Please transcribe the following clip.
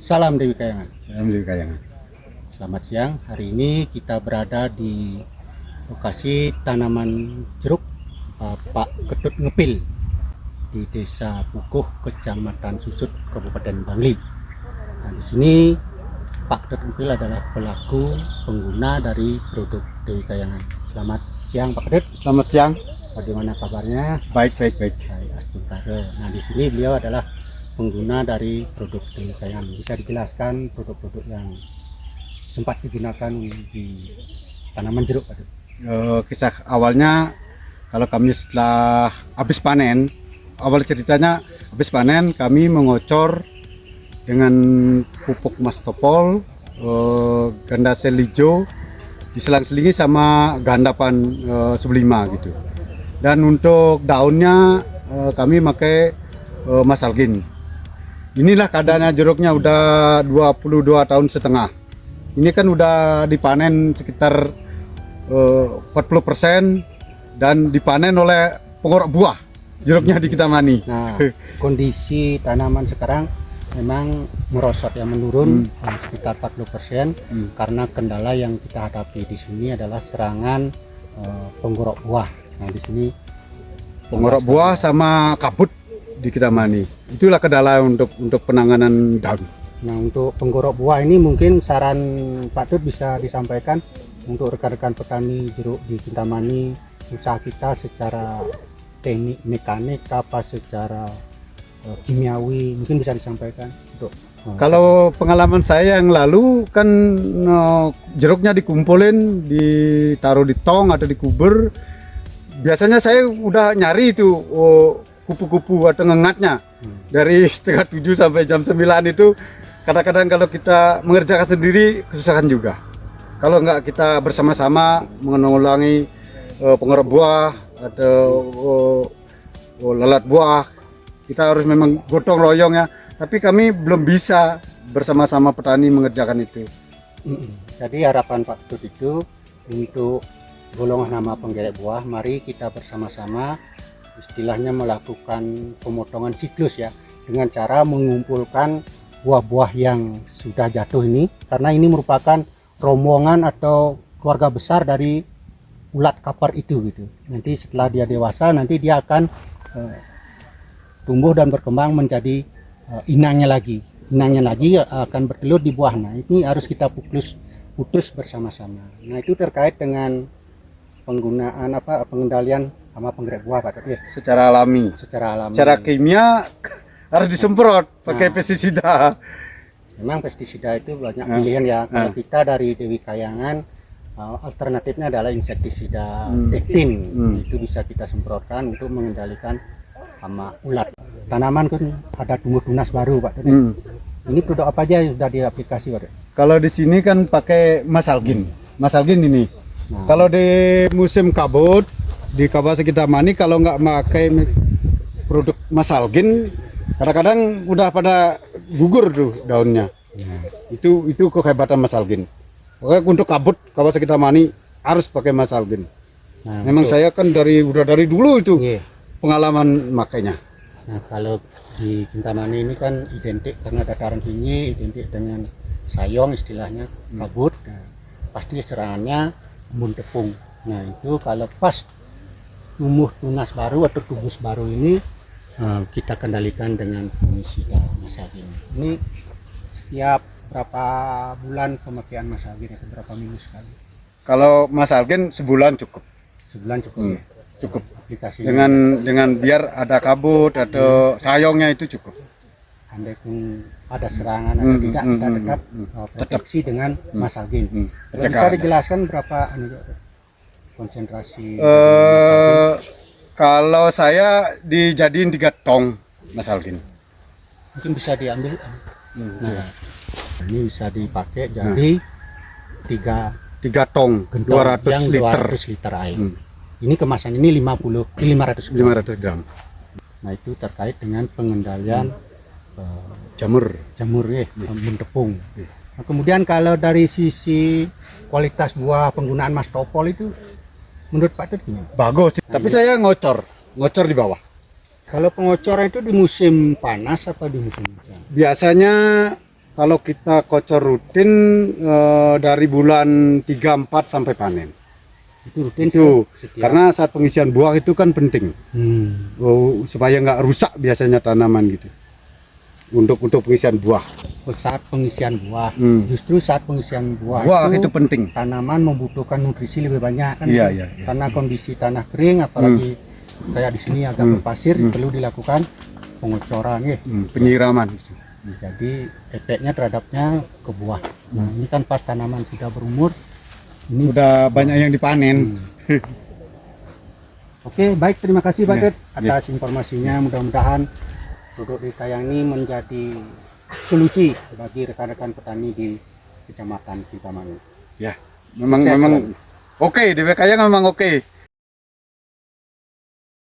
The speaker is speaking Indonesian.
Salam Dewi Kayangan. Salam Dewi Kayangan. Selamat siang. Hari ini kita berada di lokasi tanaman jeruk Pak Ketut Ngepil di Desa Pukuh, Kecamatan Susut, Kabupaten Bangli. Nah, di sini Pak Ketut Ngepil adalah pelaku pengguna dari produk Dewi Kayangan. Selamat siang Pak Ketut. Selamat siang. Bagaimana kabarnya? Baik. Baik, Astungkare. Nah, di sini beliau adalah pengguna dari produk Dewi Kayangan. Bisa dijelaskan produk-produk yang sempat digunakan di tanaman jeruk, Pak? Kisah awalnya, kalau kami setelah habis panen, awal ceritanya habis panen kami mengocor dengan pupuk mastopol, ganda sel hijau, diselang-selingi sama gandapan sublima gitu. Dan untuk daunnya kami pakai masalgin. Inilah keadaannya jeruknya udah 22 tahun setengah. Ini kan udah dipanen sekitar 40% dan dipanen oleh pengorok buah jeruknya di Kintamani. Nah, kondisi tanaman sekarang memang merosot ya, menurun sekitar 40% karena kendala yang kita hadapi di sini adalah serangan penggorok buah. Nah, di sini Pengorok buah sama kabut di Kintamani. Itulah kendala untuk penanganan daun. Nah, untuk penggorok buah ini mungkin saran Pak Tut bisa disampaikan untuk rekan-rekan petani jeruk di Kintamani, usaha kita secara teknik mekanik apa secara kimiawi, mungkin bisa disampaikan untuk Kalau pengalaman saya yang lalu kan jeruknya dikumpulin, ditaruh di tong atau di kuber. Biasanya saya udah nyari itu kupu-kupu atau ngengatnya dari setengah 7 sampai jam 9 itu. Kadang-kadang kalau kita mengerjakan sendiri kesusahan juga. Kalau nggak kita bersama-sama mengulangi pengorok buah atau lalat buah, kita harus memang gotong royong ya. Tapi kami belum bisa bersama-sama petani mengerjakan itu. Jadi harapan Pak Tut itu untuk golongan nama penggerek buah, mari kita bersama-sama istilahnya melakukan pemotongan siklus ya, dengan cara mengumpulkan buah-buah yang sudah jatuh ini, karena ini merupakan rombongan atau keluarga besar dari ulat kapar itu gitu. Nanti setelah dia dewasa, nanti dia akan tumbuh dan berkembang menjadi inangnya lagi akan bertelur di buah. Nah, ini harus kita putus bersama-sama. Nah, itu terkait dengan penggunaan pengendalian hama penggerek buah, Pak. Ya. Secara alami. Secara kimia harus disemprot pakai pestisida. Memang pestisida itu banyak pilihan ya. Kalau kita dari Dewi Kayangan, alternatifnya adalah insektisida tektin. Itu bisa kita semprotkan untuk mengendalikan hama ulat. Tanaman kan ada tumbuh tunas baru, Pak. Ini produk apa aja yang sudah diaplikasi, Pak? Kalau di sini kan pakai masalgin ini. Kalau di musim kabut di Kabupaten Kintamani, kalau nggak pakai produk masalgin, kadang-kadang udah pada gugur tuh daunnya. Itu kehebatan masalgin. Pokoknya untuk kabut Kabupaten Kintamani harus pakai masalgin. Memang saya kan udah dari dulu itu pengalaman makainya. Nah, kalau di Kintamani ini kan identik karena dataran tinggi, identik dengan sayong istilahnya kabut. Nah, pasti serangannya embun tepung. Nah, itu kalau pas tumbuh tunas baru atau tubuh baru ini kita kendalikan dengan fungisida masalgin. Ini setiap berapa bulan pemakaian masalgin itu, berapa minggu sekali? Kalau masalgin sebulan cukup. Sebulan cukup. Cukup. Aplikasinya Dengan biar ada kabut atau sayongnya itu cukup. Andai pun ada serangan atau tidak, kita tetap proteksi dengan masalgin. Bisa dijelaskan berapa konsentrasi kalau saya dijadiin 3 tong masalgin. Mungkin bisa diambil. Nah, ini bisa dipakai jadi 3 tong 200 liter. 200 liter air. Ini kemasan ini 500 gram. Nah, itu terkait dengan pengendalian jamur embun tepung. Nah, kemudian kalau dari sisi kualitas buah penggunaan mastopol itu menurut Pak Tut gimana? Bagus, tapi saya ngocor di bawah. Kalau pengocoran itu di musim panas apa di musim hujan? Biasanya kalau kita kocor rutin dari bulan 3-4 sampai panen. Itu rutin Itu setiap. karena saat pengisian buah itu kan penting. Supaya nggak rusak biasanya tanaman gitu. Untuk pengisian buah. Saat pengisian buah, justru saat pengisian buah, Buah itu penting. tanaman membutuhkan nutrisi lebih banyak kan. Iya, iya. Karena kondisi tanah kering, apalagi kayak di sini agak berpasir, perlu dilakukan pengocoran ya. Penyiraman. Jadi efeknya terhadapnya ke buah. Nah, ini kan pas tanaman sudah berumur, ini Udah banyak yang dipanen. Oke, baik, terima kasih Pak Ya, Ket atas informasinya. Mudah-mudahan produk Dikayang ini menjadi solusi bagi rekan-rekan petani di Kecamatan Kintamani. Ya, memang Sukses memang selalu. oke, DWK-nya memang oke.